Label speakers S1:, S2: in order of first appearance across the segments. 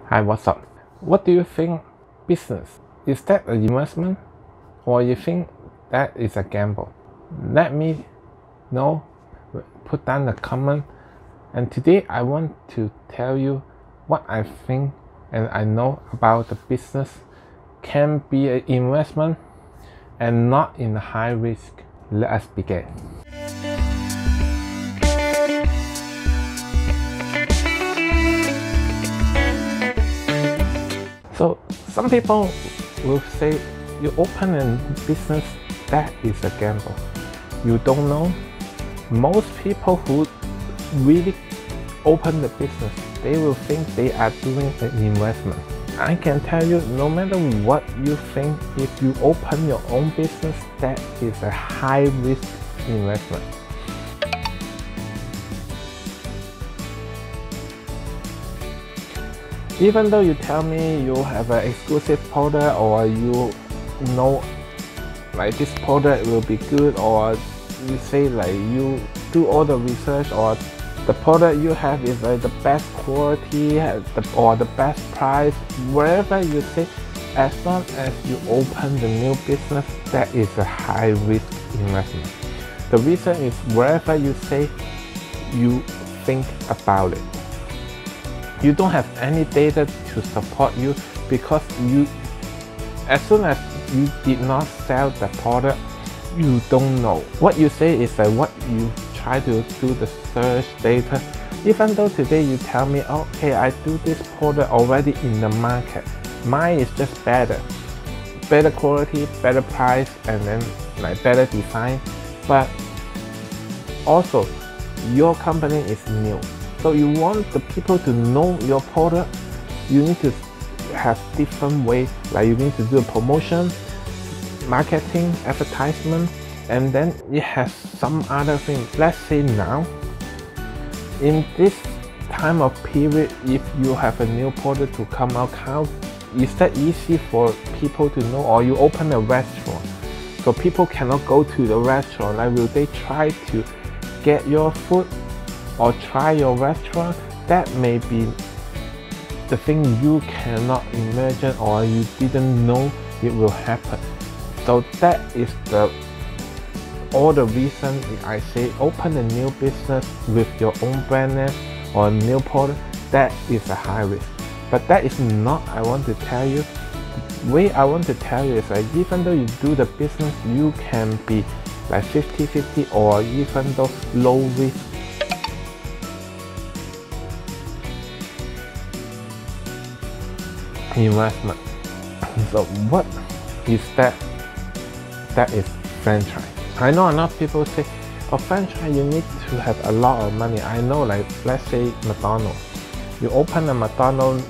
S1: Hi, what's up? What do you think business? Is that an investment or you think that is a gamble? Let me know, put down the comment. And today I want to tell you what I think and I know about the business can be an investment and not in high risk. Let us begin. So some people will say you open a business, that is a gamble. You don't know. Most people who really open the business, they will think they are doing an investment. I can tell you, no matter what you think, if you open your own business, that is a high risk investment. Even though you tell me you have an exclusive product, or you know like this product will be good, or you say like you do all the research, or the product you have is like the best quality or the best price, whatever you say, as long as you open the new business, that is a high risk investment. The reason is wherever you say you think about it, you don't have any data to support you, because as soon as you did not sell the product, you don't know. What you say is that what you try to do the search data. Even though today you tell me, okay, I do this product already in the market, mine is just better quality, better price, and then like better design, but also your company is new. So you want the people to know your product, you need to have different ways, like you need to do a promotion, marketing, advertisement, and then it has some other thing. Let's say now, in this time of period, if you have a new product to come out, how is that easy for people to know? Or you open a restaurant, so people cannot go to the restaurant, like will they try to get your food or try your restaurant? That may be the thing you cannot imagine, or you didn't know it will happen. So that is all the reason I say open a new business with your own brand name or a new product. That is a high risk, but that is not I want to tell you. The way I want to tell you is that even though you do the business, you can be like 50-50 or even those low risk investment. So what is that? That is franchise. I know a lot of people say, oh, franchise you need to have a lot of money. I know, like let's say McDonald's. You open a McDonald's,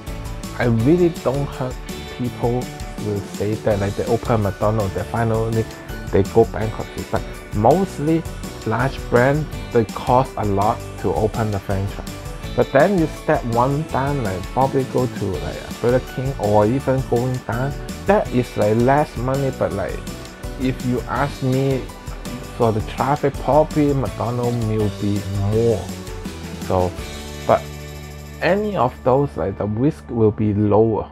S1: I really don't heard people will say that like they open McDonald's, they finally they go bankruptcy. But mostly large brands, they cost a lot to open the franchise. But then you step one down, like probably go to like Burger King, or even going down, that is like less money. But like if you ask me, for the traffic, probably McDonald's will be more. So, but any of those, like the risk will be lower.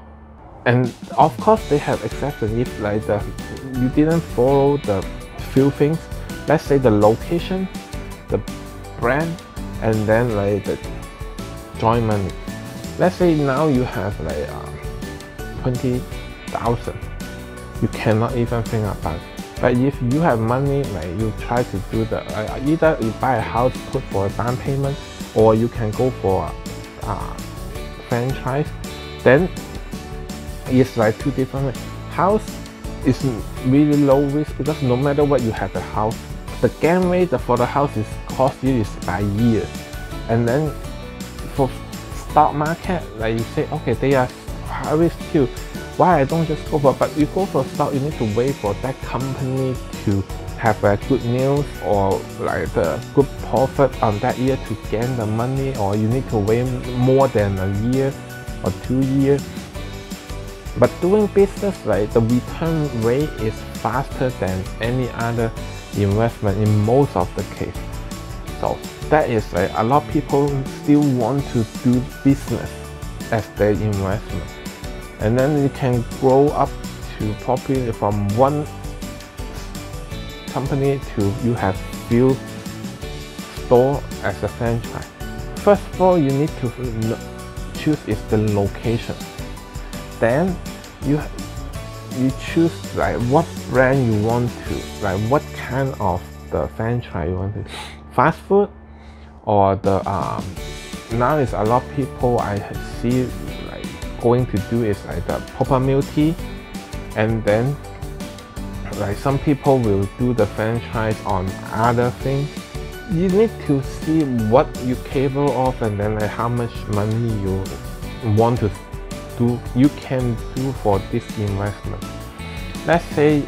S1: And of course they have exceptions if like you didn't follow the few things. Let's say the location, the brand, and then like the joint money. Let's say now you have like 20,000, you cannot even think about it. But if you have money, like you try to do the either you buy a house, put for a down payment, or you can go for franchise, then it's like two different ways. House is really low risk, because no matter what, you have a house. The gain rate for the house is cost you is by years. And then for stock market, like you say, okay, they are high risk too. Why I don't just go for, but you go for stock, you need to wait for that company to have a good news or like the good profit on that year to gain the money, or you need to wait more than a year or 2 years. But doing business, like the return rate is faster than any other investment in most of the case. So that is like a lot of people still want to do business as their investment, and then you can grow up to probably from one company to you have few store as a franchise. First of all, you need to choose is the location. Then you choose like what brand you want to, like what kind of the franchise you want to. Fast food or the now is a lot of people I see like going to do is like the proper milk tea, and then like some people will do the franchise on other things. You need to see what you're capable of, and then like how much money you want to do, you can do for this investment. Let's say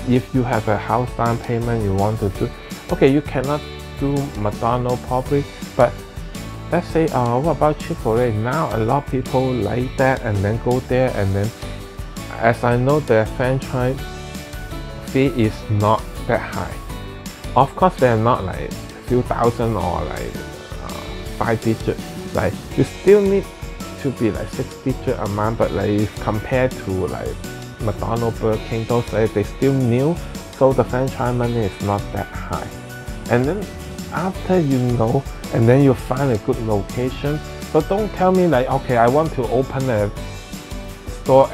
S1: if you have a house down payment you want to do, okay, you cannot do McDonald's probably, but let's say what about Chick-fil-A? Now a lot of people like that and then go there, and then as I know the franchise fee is not that high. Of course they're not like few thousand or like 5 digits, like you still need to be like 6-digit amount, but like if compared to like McDonald's, Burger King, those like they still new, so the franchise money is not that high. And then after you know, and then you find a good location. So don't tell me like, okay, I want to open a store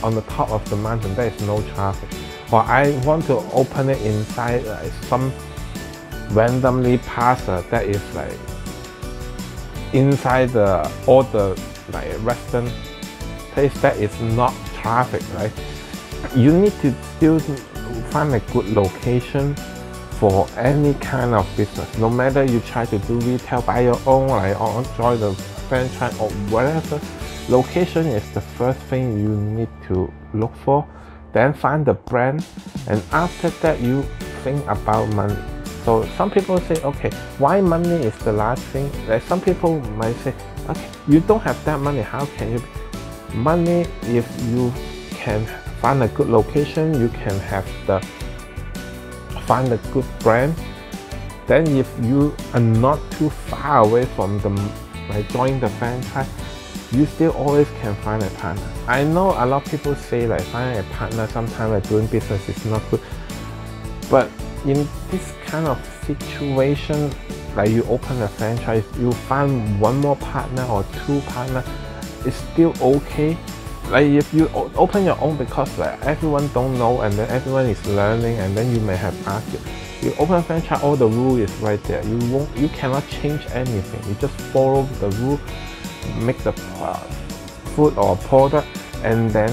S1: on the top of the mountain, there is no traffic, or I want to open it inside like some randomly plaza that is like inside all the like restaurant place that is not traffic, right? You need to still find a good location for any kind of business. No matter you try to do retail by your own, like, or join the franchise or whatever, location is the first thing you need to look for. Then find the brand, and after that you think about money. So some people say, okay, why money is the last thing? Like some people might say, okay, you don't have that money, how can you? Money, if you can find a good location, you can have find a good brand. Then if you are not too far away from the like join the franchise, you still always can find a partner. I know a lot of people say like finding a partner sometimes like doing business is not good, but in this kind of situation, like you open a franchise, you find one more partner or 2 partners, it's still okay. Like if you open your own because like everyone don't know and then everyone is learning, and then you may have argued. You open a franchise, all the rule is right there. You cannot change anything. You just follow the rule, make the food or product, and then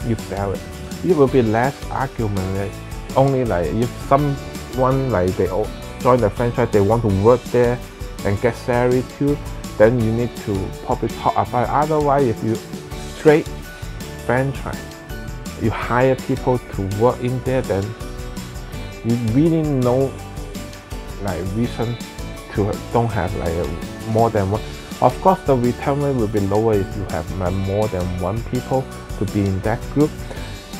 S1: you sell it. It will be less argument. Like, only like if someone like they join the franchise, they want to work there and get salary too, then you need to probably talk about it. Otherwise, if you straight franchise, you hire people to work in there, then you really no like reason to don't have like more than one. Of course, the return rate will be lower if you have more than 1 people to be in that group.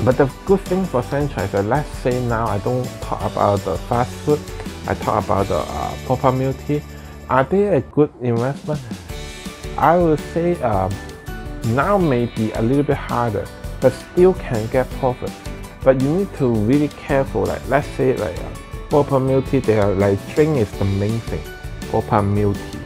S1: But the good thing for franchise, let's say now I don't talk about the fast food, I talk about the proper milk tea. Are they a good investment? I would say now may be a little bit harder, but still can get profit. But you need to really careful. Like let's say like proper milk tea, they are like drink is the main thing. Proper milk tea.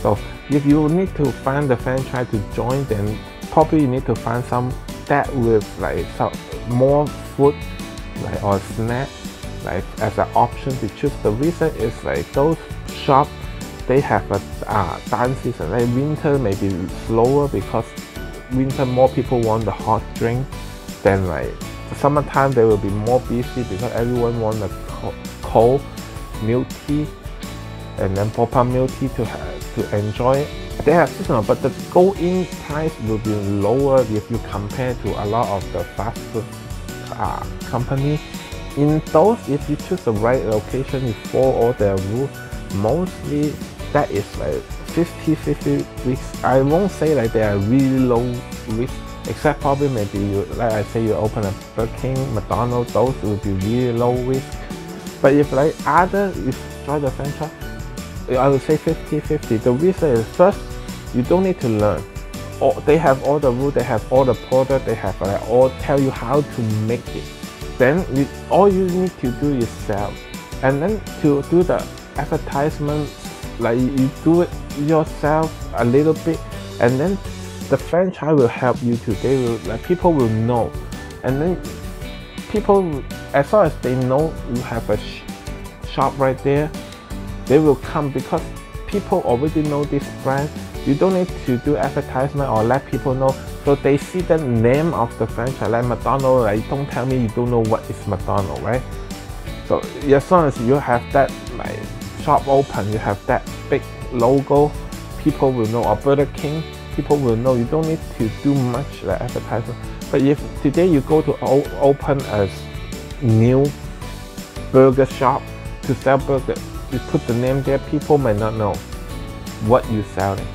S1: So if you need to find the franchise to join, then probably you need to find some that with like some more food like or snack like as an option to choose. The reason is like those shops, they have a down season. Like winter may be slower because winter more people want the hot drink. Then like summertime they will be more busy because everyone want a cold milk tea, and then proper milk tea to enjoy it. They have seasonal, but the go-in price will be lower if you compare to a lot of the fast food company. In those, if you choose the right location, you follow all their rules, mostly that is like 50-50 risks. I won't say like they are really low risk, except probably maybe you, like I say, you open a Burger King, McDonald's, those will be really low risk. But if like other, if join the franchise, I would say 50-50. The reason is first, you don't need to learn. they have all the rules, they have all the product, they have all tell you how to make it. Then all you need to do is sell, and then to do the advertisement, like you do it yourself a little bit, and then the franchise will help you too. They will, like, people will know, and then people, as long as they know you have a shop right there, they will come because people already know this brand. You don't need to do advertisement or let people know, so they see the name of the franchise, like McDonald's. Like, don't tell me you don't know what is McDonald's, right? So as long as you have that like shop open, you have that big logo, people will know. Or Burger King, people will know. You don't need to do much like advertisement. But if today you go to open a new burger shop to sell burger, you put the name there, people may not know what you're selling,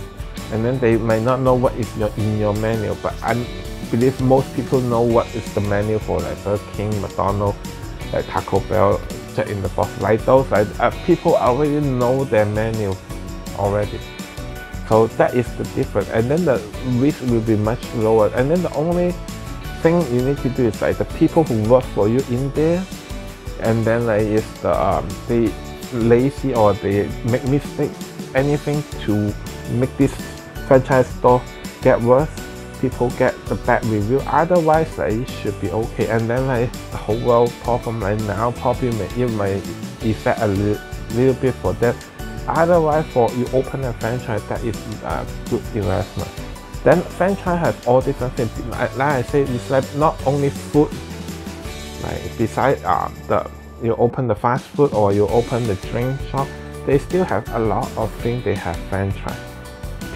S1: and then they might not know what is in your menu. But I believe most people know what is the menu for like Burger King, McDonald's, like Taco Bell, Jack in the Box, like those. Like people already know their menu already. So that is the difference, and then the risk will be much lower. And then the only thing you need to do is like the people who work for you in there, and then like is they lazy or they make mistakes, anything to make this franchise store get worse, people get the bad review. Otherwise like it should be okay. And then like the whole world problem right now probably it might affect a little bit for that. Otherwise, for you open a franchise, that is a good investment. Then franchise has all different things. Like I said, it's like not only food. Like besides you open the fast food or you open the drink shop, they still have a lot of things they have franchise.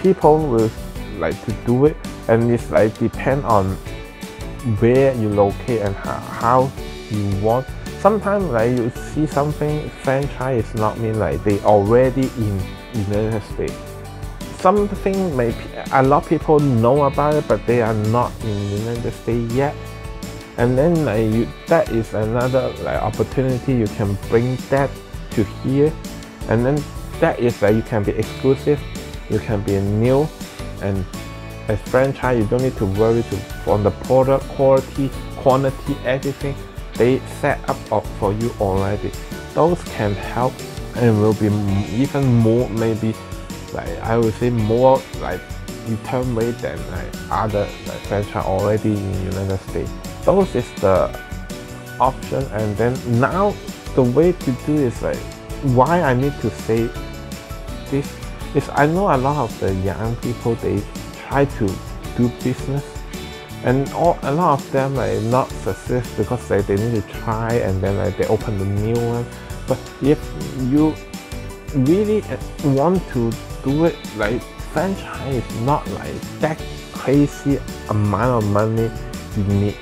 S1: People will like to do it, and it's like depend on where you locate and how you want. Sometimes like you see something franchise is not mean like they already in United States. Something maybe a lot of people know about it, but they are not in United States yet. And then like that is another like opportunity. You can bring that to here, and then that is like you can be exclusive, you can be new, and as franchise you don't need to worry on the product quality, quantity, everything. They set up for you already. Those can help and will be even more, maybe like I would say more like return rate than like other like franchise already in United States. Those is the option. And then now the way to do is like, why I need to say this is I know a lot of the young people, they try to do business, and a lot of them like not success because they need to try, and then like they open the new one. But if you really want to do it, like franchise is not like that crazy amount of money you need.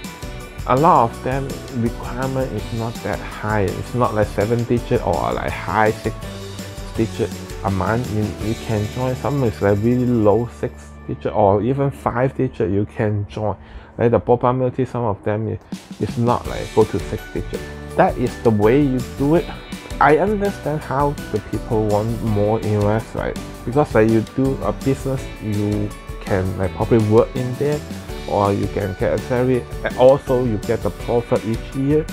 S1: A lot of them requirement is not that high. It's not like 7-digit or like high 6-digit amount you can join. Some is like really low 6-digit or even 5-digit you can join. Like the babamike, some of them is not like go to 6-digit. That is the way you do it. I understand how the people want more invest, right? Because like you do a business, you can like probably work in there, or you can get a salary, and also you get the profit each year.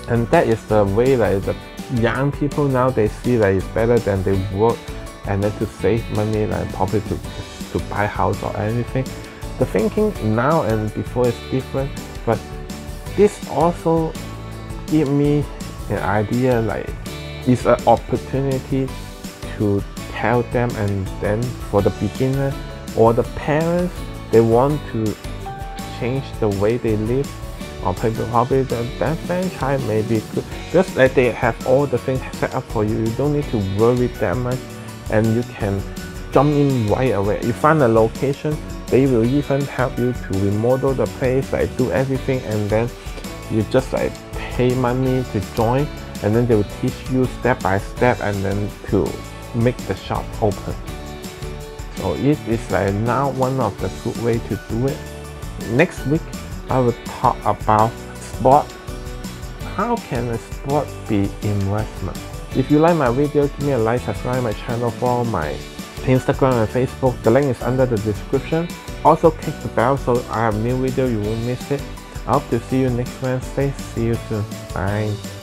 S1: And that is the way like the young people now they see that it's better than they work, and then to save money, like probably to buy house or anything. The thinking now and before is different, but this also give me an idea, like it's an opportunity to tell them. And then for the beginner or the parents, they want to change the way they live, or probably that franchise may be good because like they have all the things set up for you. You don't need to worry that much, and you can jump in right away. You find a location, they will even help you to remodel the place, like do everything, and then you just like pay money to join, and then they will teach you step by step, and then to make the shop open. So it is like now one of the good way to do it. Next week I will talk about sport. How can a sport be investment? If you like my video, give me a like, subscribe my channel, follow my Instagram and Facebook. The link is under the description. Also click the bell so I have new video you won't miss it. I hope to see you next Wednesday. See you soon. Bye.